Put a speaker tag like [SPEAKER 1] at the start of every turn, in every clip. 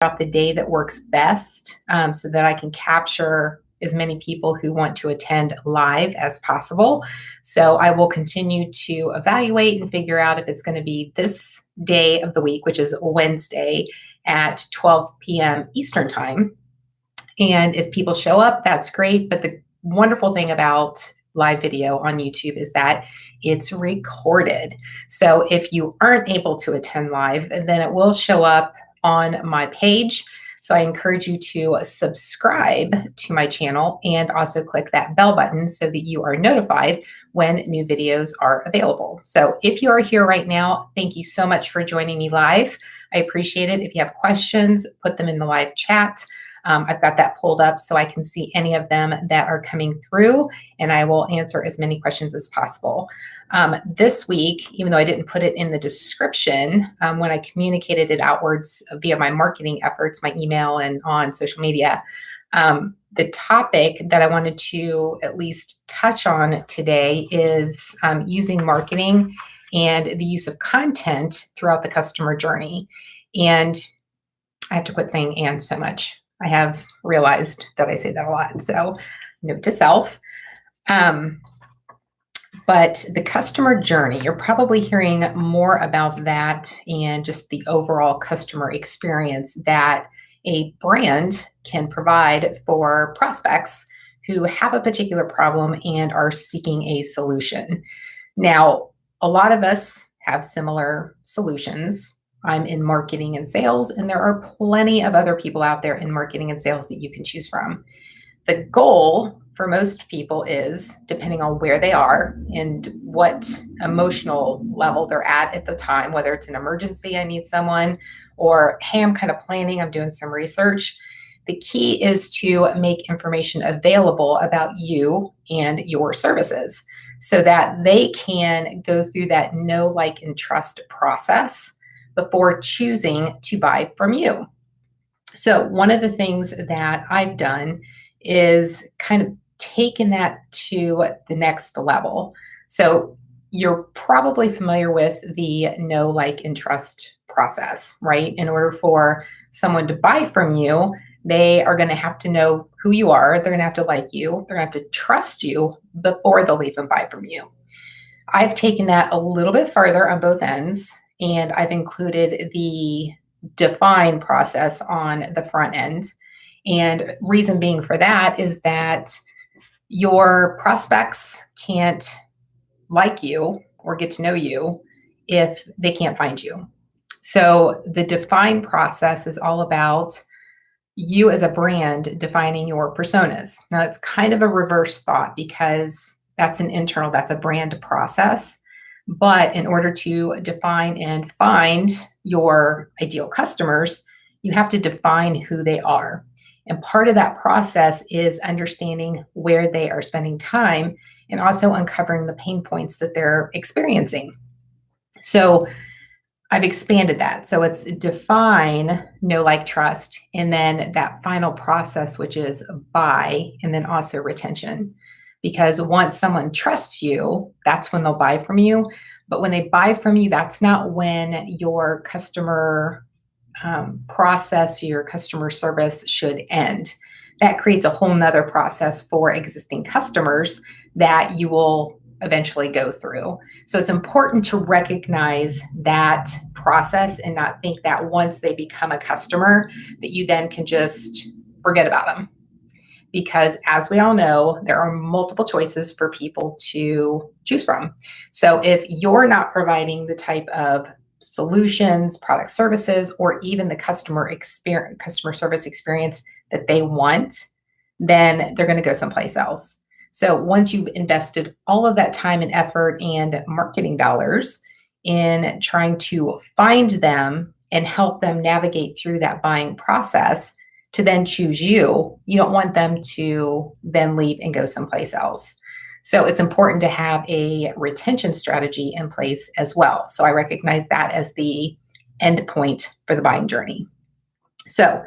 [SPEAKER 1] out the day that works best so that I can capture as many people who want to attend live as possible. So I will continue to evaluate and figure out if it's going to be this day of the week, which is Wednesday at 12 p.m. Eastern Time. And if people show up, that's great. But the wonderful thing about live video on YouTube is that it's recorded. So if you aren't able to attend live, then it will show up on my page. So I encourage you to subscribe to my channel and also click that bell button so that you are notified when new videos are available. So if you are here right now, thank you so much for joining me live. I appreciate it. If you have questions, put them in the live chat. I've got that pulled up so I can see any of them that are coming through, and I will answer as many questions as possible. This week, even though I didn't put it in the description, when I communicated it outwards via my marketing efforts, my email and on social media, the topic that I wanted to at least touch on today is using marketing and the use of content throughout the customer journey. And I have to quit saying "and" so much. I have realized that I say that a lot. So note to self. But the customer journey, you're probably hearing more about that and just the overall customer experience that a brand can provide for prospects who have a particular problem and are seeking a solution. Now, a lot of us have similar solutions. I'm in marketing and sales, and there are plenty of other people out there in marketing and sales that you can choose from. The goal for most people is, depending on where they are and what emotional level they're at the time, whether it's an emergency, I need someone, or hey, I'm kind of planning, I'm doing some research. The key is to make information available about you and your services so that they can go through that know, like, and trust process before choosing to buy from you. So one of the things that I've done is kind of taken that to the next level. So you're probably familiar with the know, like, and trust process, right? In order for someone to buy from you, they are going to have to know who you are. They're going to have to like you. They're going to have to trust you before they'll even buy from you. I've taken that a little bit further on both ends, and I've included the define process on the front end. And reason being for that is that your prospects can't like you or get to know you if they can't find you. So the define process is all about you as a brand defining your personas. Now, it's kind of a reverse thought because that's an internal, that's a brand process. But in order to define and find your ideal customers, you have to define who they are. And part of that process is understanding where they are spending time and also uncovering the pain points that they're experiencing. So I've expanded that. So it's define, know, like, trust, and then that final process, which is buy, and then also retention. Because once someone trusts you, that's when they'll buy from you. But when they buy from you, that's not when your customer process, your customer service should end. That creates a whole nother process for existing customers that you will eventually go through. So it's important to recognize that process and not think that once they become a customer, that you then can just forget about them. Because as we all know, there are multiple choices for people to choose from. So if you're not providing the type of solutions, product, services, or even the customer service experience that they want, then they're going to go someplace else. So once you've invested all of that time and effort and marketing dollars in trying to find them and help them navigate through that buying process to then choose you, you don't want them to then leave and go someplace else. So it's important to have a retention strategy in place as well. So I recognize that as the end point for the buying journey. So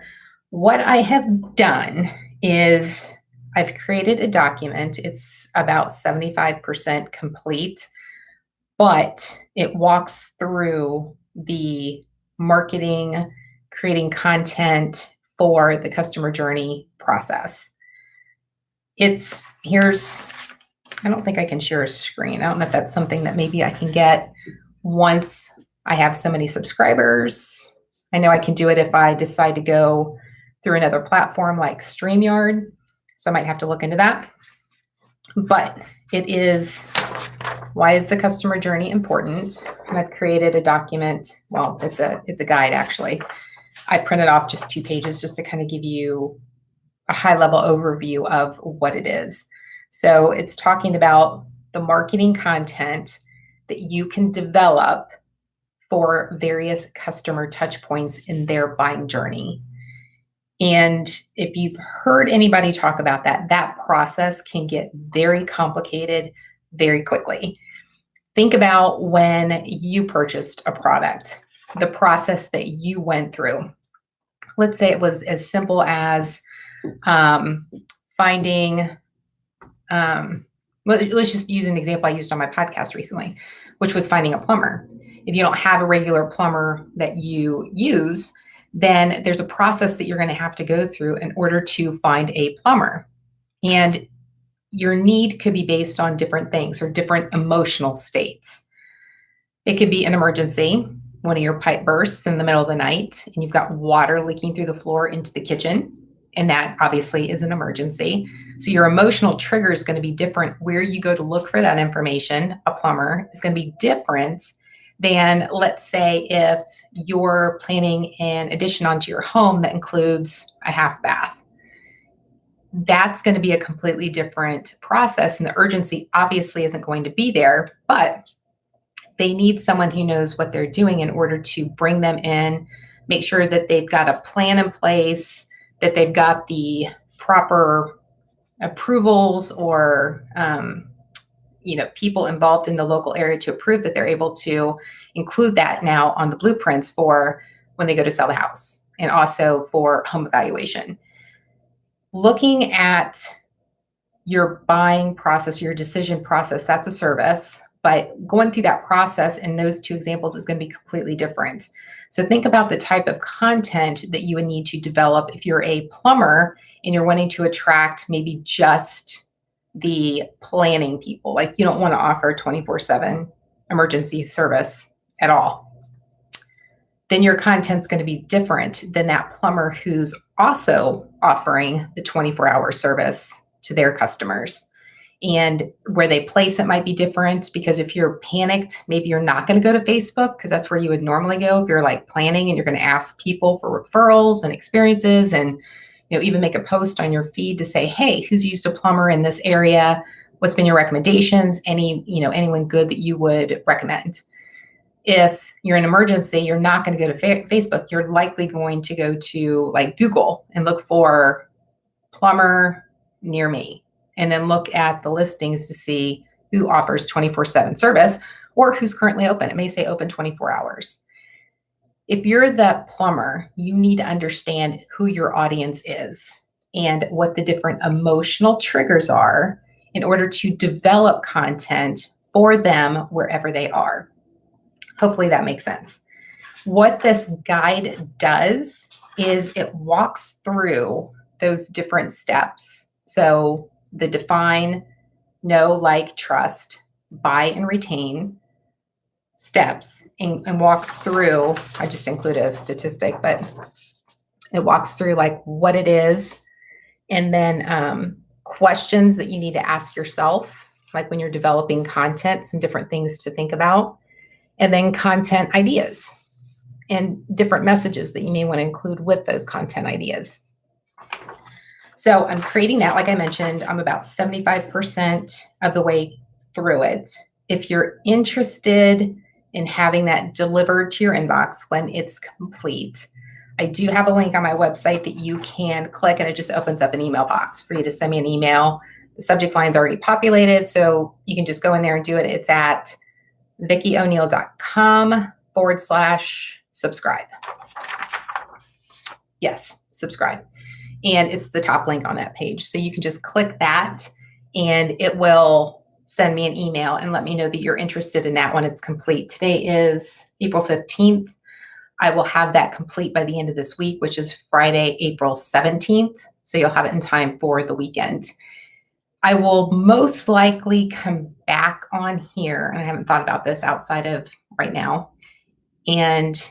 [SPEAKER 1] what I have done is I've created a document. It's about 75% complete, but it walks through the marketing creating content for the customer journey process. I don't think I can share a screen. I don't know if that's something that maybe I can get once I have so many subscribers. I know I can do it if I decide to go through another platform like StreamYard. So I might have to look into that. But it is, why is the customer journey important? And I've created a document. Well, it's a guide actually. I printed off just 2 pages just to kind of give you a high-level overview of what it is. So it's talking about the marketing content that you can develop for various customer touch points in their buying journey. And if you've heard anybody talk about that, that process can get very complicated very quickly. Think about when you purchased a product, the process that you went through. Let's say it was as simple as finding, let's just use an example I used on my podcast recently, which was finding a plumber. If you don't have a regular plumber that you use, then there's a process that you're going to have to go through in order to find a plumber. And your need could be based on different things or different emotional states. It could be an emergency. One of your pipe bursts in the middle of the night and you've got water leaking through the floor into the kitchen. And that obviously is an emergency. So your emotional trigger is going to be different. Where you go to look for that information, a plumber, is going to be different than, let's say, if you're planning an addition onto your home that includes a half bath. That's going to be a completely different process. And the urgency obviously isn't going to be there, but they need someone who knows what they're doing in order to bring them in, make sure that they've got a plan in place, that they've got the proper approvals or people involved in the local area to approve that they're able to include that now on the blueprints for when they go to sell the house and also for home evaluation. Looking at your buying process, your decision process, that's a service. But going through that process in those 2 examples is going to be completely different. So think about the type of content that you would need to develop if you're a plumber and you're wanting to attract maybe just the planning people. Like you don't want to offer 24/7 emergency service at all. Then your content's going to be different than that plumber who's also offering the 24-hour service to their customers. And where they place it might be different, because if you're panicked, maybe you're not going to go to Facebook because that's where you would normally go if you're like planning and you're going to ask people for referrals and experiences and even make a post on your feed to say, hey, who's used a plumber in this area? What's been your recommendations? Anyone good that you would recommend? If you're in an emergency, you're not going to go to Facebook. You're likely going to go to like Google and look for plumber near me. And then look at the listings to see who offers 24/7 service or who's currently open. It may say open 24 hours. If you're the plumber, you need to understand who your audience is and what the different emotional triggers are in order to develop content for them wherever they are. Hopefully that makes sense. What this guide does is it walks through those different steps. So the define, know, like, trust, buy, and retain steps and walks through, I just include a statistic, but it walks through like what it is and then questions that you need to ask yourself, like when you're developing content, some different things to think about, and then content ideas and different messages that you may want to include with those content ideas. So I'm creating that, like I mentioned, I'm about 75% of the way through it. If you're interested in having that delivered to your inbox when it's complete, I do have a link on my website that you can click and it just opens up an email box for you to send me an email. The subject line's already populated, so you can just go in there and do it. It's at VickiO'Neill.com/subscribe. Yes, subscribe. And it's the top link on that page. So you can just click that and it will send me an email and let me know that you're interested in that when it's complete. Today is April 15th. I will have that complete by the end of this week, which is Friday, April 17th. So you'll have it in time for the weekend. I will most likely come back on here, and I haven't thought about this outside of right now, and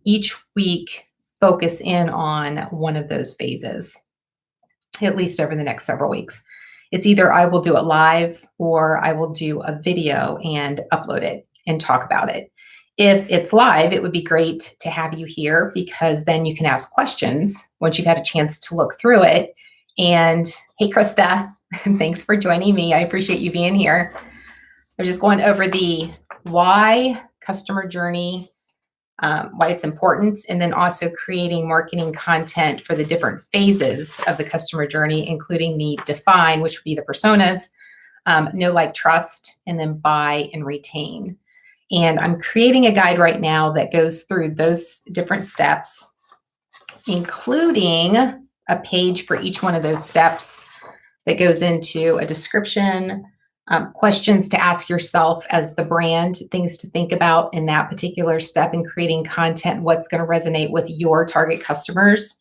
[SPEAKER 1] each week focus in on one of those phases, at least over the next several weeks. It's either I will do it live or I will do a video and upload it and talk about it. If it's live, it would be great to have you here because then you can ask questions once you've had a chance to look through it. And hey, Krista, thanks for joining me. I appreciate you being here. I'm just going over the why customer journey, why it's important, and then also creating marketing content for the different phases of the customer journey, including the define, which would be the personas, know, like, trust, and then buy and retain. And I'm creating a guide right now that goes through those different steps, including a page for each one of those steps that goes into a description, questions to ask yourself as the brand, things to think about in that particular step in creating content, what's going to resonate with your target customers,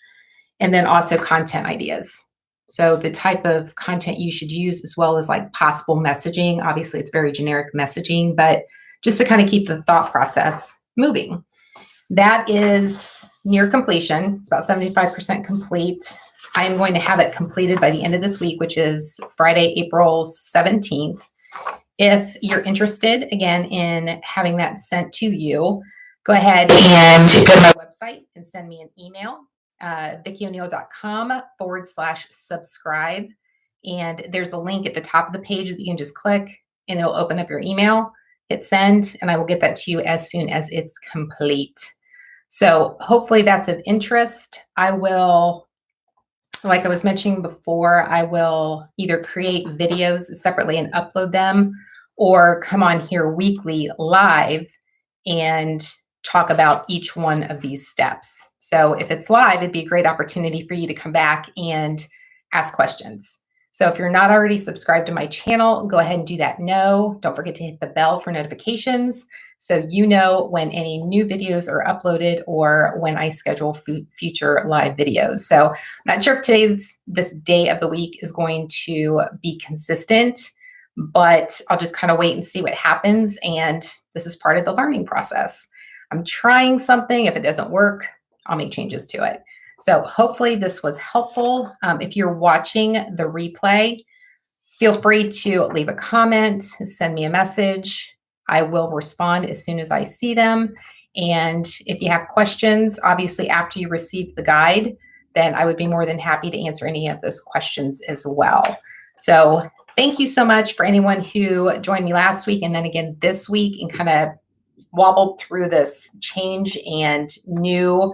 [SPEAKER 1] and then also content ideas. So the type of content you should use, as well as like possible messaging. Obviously, it's very generic messaging, but just to kind of keep the thought process moving. That is near completion. It's about 75% complete. I am going to have it completed by the end of this week, which is Friday, April 17th. If you're interested, again, in having that sent to you, go ahead and go to my website and send me an email, VickiO'Neill.com/subscribe. And there's a link at the top of the page that you can just click and it'll open up your email, hit send, and I will get that to you as soon as it's complete. So hopefully that's of interest. I will, like I was mentioning before, I will either create videos separately and upload them or come on here weekly live and talk about each one of these steps. So if it's live, it'd be a great opportunity for you to come back and ask questions. So if you're not already subscribed to my channel, go ahead and do that now. Don't forget to hit the bell for notifications so you know when any new videos are uploaded or when I schedule future live videos. So I'm not sure if this day of the week is going to be consistent, but I'll just kind of wait and see what happens. And this is part of the learning process. I'm trying something. If it doesn't work, I'll make changes to it. So hopefully this was helpful. If you're watching the replay, feel free to leave a comment, send me a message. I will respond as soon as I see them. And if you have questions, obviously after you receive the guide, then I would be more than happy to answer any of those questions as well. So thank you so much for anyone who joined me last week and then again this week and kind of wobbled through this change and new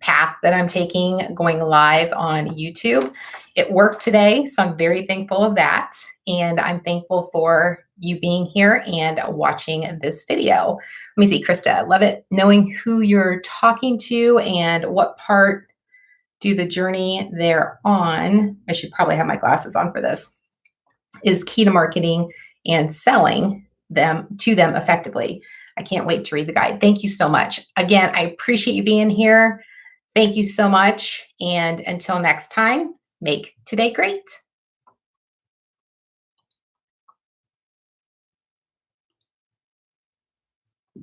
[SPEAKER 1] path that I'm taking going live on YouTube. It worked today, so I'm very thankful of that. And I'm thankful for you being here and watching this video. Let me see, Krista, I love it knowing who you're talking to and what part do the journey they're on. I should probably have my glasses on for this. Is key to marketing and selling them to them effectively. I can't wait to read the guide. Thank you so much. Again, I appreciate you being here. Thank you so much. And until next time, make today great.